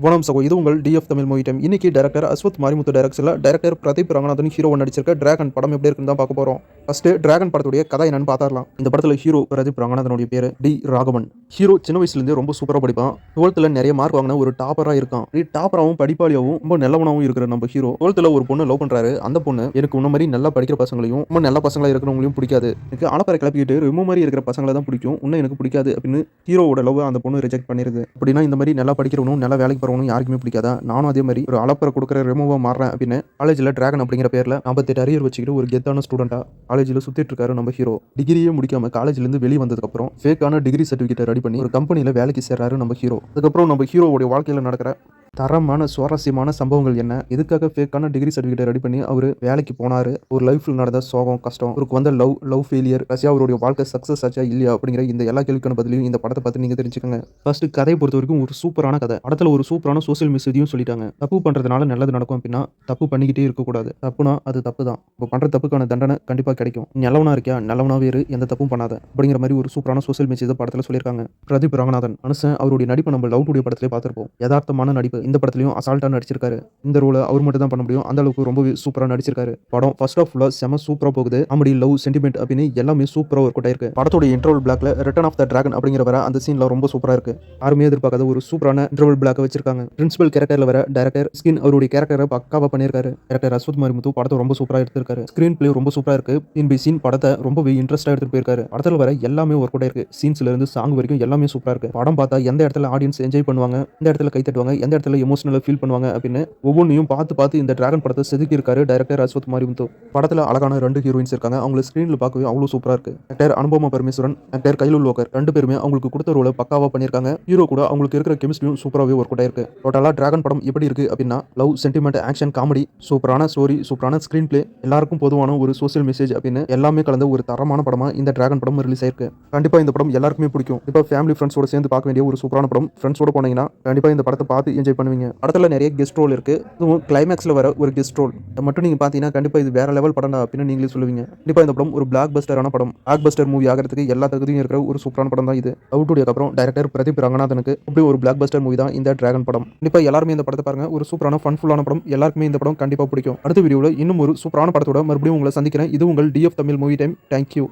வணக்கம் சகோ, இது உங்கள் டிஎஃப் தமிழ் மூவி டைம். இன்னைக்கு டைரக்டர் அஸ்வத் மாரிமுத்து டைரக்ஷன்ல டைரக்டர் பிரதீப் ரங்கநாதன் ஹீரோவா நடிச்சிருக்க டிராகன் படம் எப்படி இருக்குன்னு தான் பார்க்க போறோம். ஃபர்ஸ்ட் டிராகன் படத்துடைய கதை என்னன்னு பார்த்தரலாம். இந்த படத்துல ஹீரோ பிரதீப் ரங்கநாதனுடைய பேரு டி ராகவன். ஹீரோ சின்ன வயசுல இருந்தே ரொம்ப சூப்பரா படிப்பான். 12th நிறைய மார்க் வாங்கின ஒரு டாப்பரா இருக்கான். டாப்பராவும் படிப்பாளியாவும் ரொம்ப நல்லவனாவும் இருக்கிற நம்ம ஹீரோ 12th ஒரு பொண்ணு லவ் பண்றாரு. அந்த பொண்ணு எனக்கு உன்ன மாதிரி நல்லா படிக்கிற பசங்களையும் ரொம்ப நல்ல பசங்களா இருக்கிறவங்களையும் பிடிக்காது. எனக்கு அலப்பறை கிளப்பிக்கிட்டு ரொம்ப மாதிரி இருக்கிற பசங்களை தான் பிடிக்கும். உன்ன எனக்கு பிடிக்காது அப்படின்னு ஹீரோவோட லவ் அந்த பொண்ணு ரிஜெக்ட் பண்ணிருது. அப்படின்னா இந்த மாதிரி நல்லா படிக்கிறவனும் நல்லா வேலைக்கு போறவனும் யாருக்குமே பிடிக்காது. நானும் அதே மாதிரி ஒரு அலப்பறை கொடுக்குற ரெமோவா மாறேன் அப்படின்னு காலேஜில் டிராகன் அப்படிங்கிற பேர்ல 58 அரியர் வச்சுக்கிட்டு ஒரு கெத்தான ஸ்டூடெண்டா காலேஜில் சுத்திட்டு இருக்காரு நம்ம ஹீரோ. டிகிரியே முடிக்காம காலேஜ்ல இருந்து வெளியே வந்ததுக்கு அப்புறம் ஃபேக்கான டிகிரி சர்டிஃபிகேட் ரெடி பண்ணி ஒரு கம்பெனில வேலைக்கு சேர்றாரு நம்ம ஹீரோ. அதுக்கப்புறம் நம்ம ஹீரோவுடைய வாழ்க்கையில நடக்கிற தரமான சுவாரஸ்யமான சம்பவங்கள் என்ன, எதுக்காக ஃபேக்கான டிகிரி சர்டிஃபிகேட் ரெடி பண்ணி அவர் வேலைக்கு போனாரு, ஒரு லைஃப்ல நடந்த சோகம் கஷ்டம், அவருக்கு வந்த லவ் ஃபெயிலியர், கடைசியா அவருடைய வாழ்க்கை சக்சஸ் ஆச்சா இல்லையா அப்படிங்கிற இந்த எல்லா கேள்விக்கான பதிலையும் இந்த படத்தை பார்த்து நீங்க தெரிஞ்சுக்கோங்க. ஃபர்ஸ்ட் கதையை பொறுத்த வரைக்கும் ஒரு சூப்பரான கதை. படத்துல ஒரு சூப்பரான சோசியல் மெசேஜையும் சொல்லிட்டாங்க. தப்பு பண்றதுனால நல்லது நடக்கும் அப்படின்னா தப்பு பண்ணிக்கிட்டே இருக்கக்கூடாது. தப்புனா அது தப்பு தான். இப்போ பண்ற தப்புக்கான தண்டனை கண்டிப்பா கிடைக்கும். நல்லவனா இருக்கியா, நல்லவனாவே இரு, எந்த தப்பும் பண்ணாத அப்படிங்கிற மாதிரி ஒரு சூப்பரான சோசியல் மெசேஜ் படத்துல சொல்லியிருக்காங்க. பிரதீப் ரங்கநாதன் மனுஷன் அவருடைய நடிப்பை நம்ம லவ் டுடே படத்திலே பார்த்திருப்போம். யதார்த்தமான நடிப்பு. இந்த படத்துலயும் அசால்ட்டா நடிச்சிருக்காரு. இந்த ரோலை அவர் மட்டும் தான் பண்ண முடியும். அந்த அளவுக்கு ரொம்பவே சூப்பரா நடிச்சிருக்காரு. படம் ஃபர்ஸ்ட் ஆஃப் ஃபுல்லா செம சூப்பரா போகுது. காமெடி, லவ், சென்டிமெண்ட் அப்படின்னு எல்லாமே சூப்பரா ஒர்க் அவுட் ஆயிருக்கு. படத்தோட இன்டர்வல் பிளாக்ல ரிட்டர்ன் ஆஃப் த டிராகன் அப்படிங்கிற வர அந்த சீன்ல ரொம்ப சூப்பரா இருக்கு. யாருமே எதிர்பார்க்காத ஒரு சூப்பரான இன்டர்வல் பிளாக் வச்சிருக்காங்க. பிரின்சிபல் கேரக்டர்ல வர டைரக்டர் ஸ்கின் அவருடைய கேரக்டரை பக்காவா பண்ணிருக்காரு. டைரக்டர் அஸ்வத் மாரிமுத்து படத்தை ரொம்ப சூப்பரா எடுத்திருக்காரு. ஸ்கிரீன் பிளே ரொம்ப சூப்பரா இருக்கு. சீன் பை சீன் படத்தை ரொம்பவே இன்ட்ரெஸ்டா எடுத்து போயிருக்காரு. படத்துல வர எல்லாமே ஒர்க் அவுட் ஆயிருக்கு. சீன்ஸ்ல இருந்து சாங் வரைக்கும் எல்லாமே சூப்பரா இருக்கு. படம் பார்த்தா எந்த இடத்துல ஆடியன்ஸ் என்ஜாய் பண்ணுவாங்க, எந்த இடத்துல கை தட்டுவாங்க, எந்த இடத்துல எமோஷனலா ஃபீல் பண்ணுவாங்க அப்படின்னு ஒவ்வொன்றையும் பார்த்து இந்த டிராகன் படத்தை செதுக்கி இருக்காரு டைரக்டர் அஸ்வத் மாரிமுத்து. படத்துல அழகான 2 ஹீரோயின்ஸ் இருக்காங்க. அவங்கள ஸ்கிரீன்ல பார்க்கவே அவ்வளவு சூப்பரா இருக்கு. ஆக்டர் அனுபமா பரமேஸ்வரன், ஆக்டர் கைலுல் லோகர் 2 பேருமே அவங்களுக்கு கொடுத்த ரோலை பக்காவா பண்ணிருக்காங்க. ஹீரோ கூட அவங்களுக்கு இருக்கிற கெமிஸ்ட்ரியும் சூப்பராகவே ஒர்க் அவுட் ஆயிருக்கு. டோட்டலா டிராகன் படம் எப்படி இருக்கு அப்படின்னா லவ், சென்டிமெண்ட், ஆக்ஷன், காமெடி, சூப்பரான ஸ்டோரி, சூப்பரான ஸ்கிரீன் பிளே, எல்லாருக்கும் பொதுவான ஒரு சோசியல் மெசேஜ் அப்படின்னு எல்லாமே கலந்த ஒரு தரமான படமா இந்த டிராகன் படம் ரிலீஸ் ஆயிருக்கு. கண்டிப்பா இந்த படம் எல்லாருக்குமே பிடிக்கும். இப்போ ஃபேமிலி ஃப்ரெண்ட்ஸோட சேர்ந்து பார்க்க வேண்டிய ஒரு சூப்பரான படம். ஃப்ரெண்ட்ஸோட போனீங்கன்னா கண்டிப்பா இந்த படத்தை பார்த்து என்ஜாய் பண்ணுவீங்க. படத்துல நிறைய கெஸ்ட் ரோல் இருக்கு. இதுவும் கிளைமேக்ஸ்ல வர ஒரு கெஸ்ட் ரோல் மட்டும் நீங்க பாத்தீங்கன்னா கண்டிப்பா இது வேற லெவல் படம் அப்படின்னு நீங்களே சொல்லுவீங்க. கண்டிப்பா இந்த படம் ஒரு பிளாக் பஸ்டரான படம். பிளாக் பஸ்டர் மூவி ஆகிறதுக்கு எல்லா தகுதியும் இருக்கிற ஒரு சூப்பரான படம் தான் இது. லவ் டுடேக்கு அப்புறம் டைரக்டர் பிரதீப் ரங்கநாதனுக்கு அப்படி ஒரு பிளாக் பஸ்டர் மூவி தான் இந்த டிராகன் படம். கண்டிப்பா எல்லாருமே இந்த படத்தை பாருங்க. ஒரு சூப்பரான ஃபன்ஃபுல்லான படம். எல்லாருக்குமே இந்த படம் கண்டிப்பா பிடிக்கும். அடுத்த வீடியோல இன்னும் ஒரு சூப்பரான படத்தோட மறுபடியும் உங்களை சந்திக்கிறேன். இது உங்கள் DF Tamil movie time. Thank you.